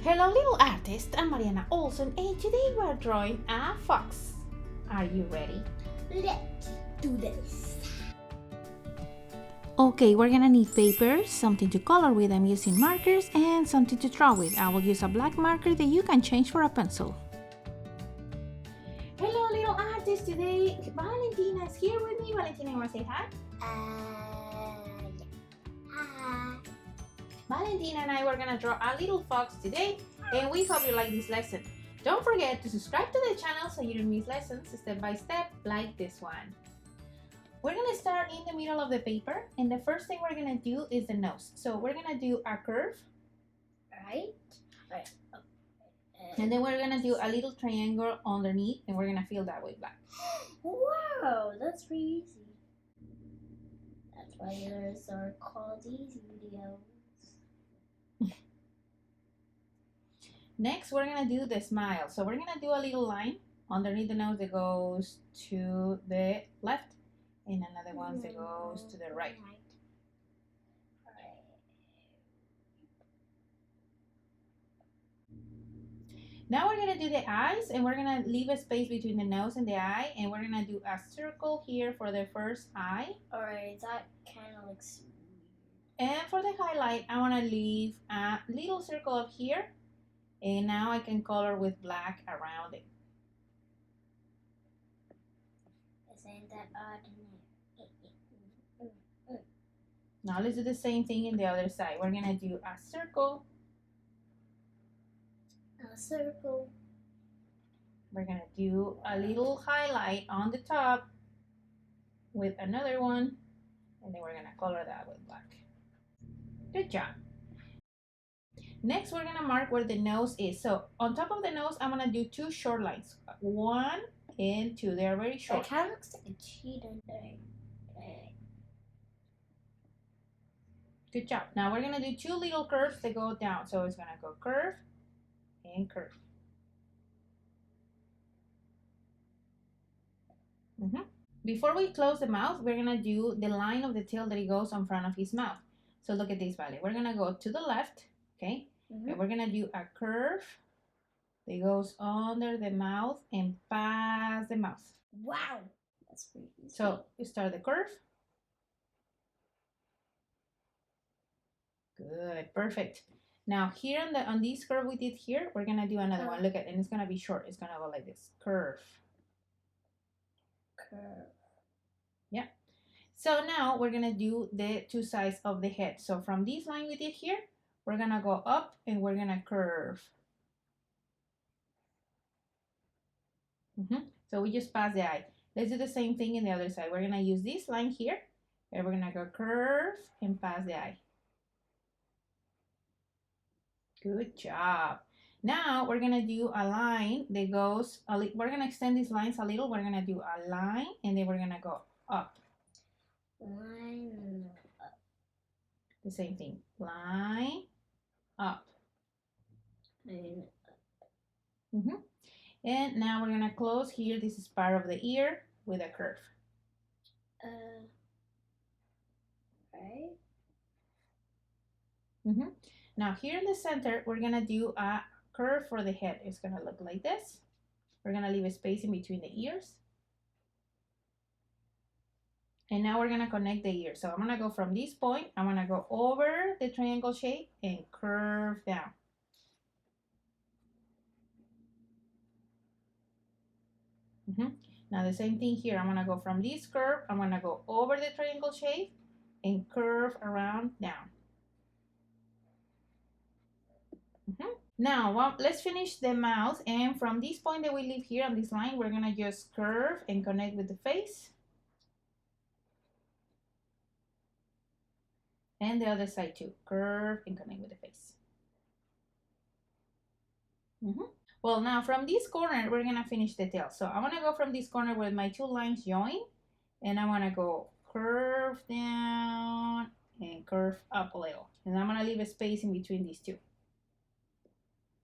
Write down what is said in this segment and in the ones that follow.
Hello little artist, I'm Mariana Olson and today we are drawing a fox. Are you ready? Let's do this. Okay, we're gonna need paper, something to color with. I'm using markers and something to draw with. I will use a black marker that you can change for a pencil. Hello little artist, today Valentina is here with me. Valentina, you wanna say hi? Hi. Valentina and I were gonna draw a little fox today and we hope you like this lesson. Don't forget to subscribe to the channel so you don't miss lessons step by step like this one. We're gonna start in the middle of the paper and the first thing we're gonna do is the nose. So we're gonna do a curve. Right. And then we're gonna do a little triangle underneath and we're gonna fill that with black. Wow, that's pretty easy. That's why yours are called easy videos. Next, we're gonna do the smile. So we're gonna do a little line underneath the nose that goes to the left and another one that goes to the right. Now we're gonna do the eyes and we're gonna leave a space between the nose and the eye and we're gonna do a circle here for the first eye. Alright, that kind of looks weird. And for the highlight, I wanna leave a little circle up here and now I can color with black around it. Isn't that odd? Now let's do the same thing in the other side. We're gonna do a circle. A circle. We're gonna do a little highlight on the top with another one, and then we're gonna color that with black. Good job. Next, we're gonna mark where the nose is. So on top of the nose, I'm gonna do two short lines. 1 and 2. They are very short. It kind of looks like a cheetah thing. Good job. Now we're gonna do two little curves that go down. So it's gonna go curve and curve. Before we close the mouth, we're gonna do the line of the tail that it goes in front of his mouth. So look at this, Valley. We're gonna go to the left, okay? And we're gonna do a curve that goes under the mouth and past the mouth. Wow, that's pretty easy. So you start the curve. Good, perfect. Now here on this curve we did here, we're gonna do another one. Look at, and it's gonna be short. It's gonna go like this. Curve. Curve. Yeah. So now we're gonna do the two sides of the head. So from this line we did here, we're gonna go up and we're gonna curve. So we just pass the eye. Let's do the same thing in the other side. We're gonna use this line here, and we're gonna go curve and pass the eye. Good job. Now we're gonna do a line that goes, we're gonna extend these lines a little. We're gonna do a line and then we're gonna go up. Line and up. The same thing. Line, up. And up. And now we're gonna close here. This is part of the ear with a curve. Right. Now here in the center, we're gonna do a curve for the head. It's gonna look like this. We're gonna leave a space in between the ears. And now we're gonna connect the ears. So I'm gonna go from this point, I'm gonna go over the triangle shape and curve down. Now the same thing here. I'm gonna go from this curve, I'm gonna go over the triangle shape and curve around down. Now let's finish the mouth, and from this point that we leave here on this line, we're gonna just curve and connect with the face. And the other side too. Curve and connect with the face. Well, now from this corner, we're gonna finish the tail. So I wanna go from this corner where my two lines join, and I wanna go curve down and curve up a little. And I'm gonna leave a space in between these two.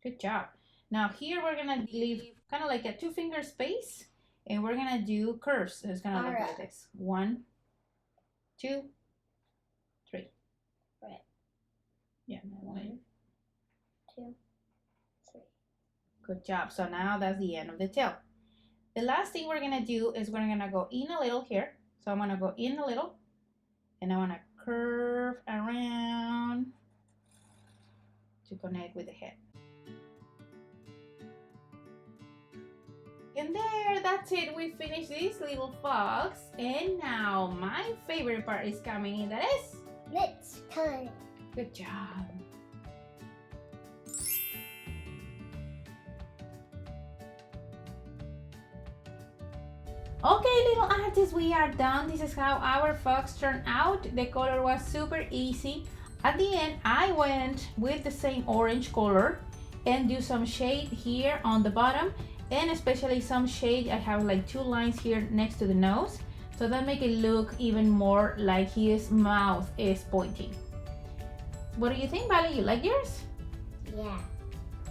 Good job. Now here we're gonna leave kind of like a 2-finger space, and we're gonna do curves. So it's gonna look like this. 1, 2, 3. Right. Yeah. 1, 2, Good job. So now that's the end of the tail. The last thing we're gonna do is we're gonna go in a little here. So I'm gonna go in a little and I wanna curve around to connect with the head. And there, that's it. We finished this little fox. And now my favorite part is coming in. That is Next time. good job. Okay, little artists, we are done. This is how our fox turned out. The color was super easy. At the end, I went with the same orange color and do some shade here on the bottom, and especially some shade. I have like 2 lines here next to the nose, so that make it look even more like his mouth is pointing. What do you think, Valerie? You like yours? Yeah.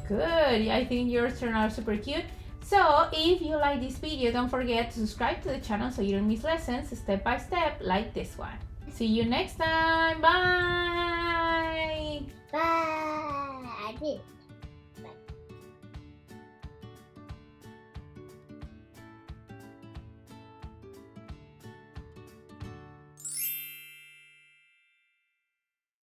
Good. I think yours turned out super cute. So if you like this video, don't forget to subscribe to the channel so you don't miss lessons step by step like this one. See you next time. Bye. Bye.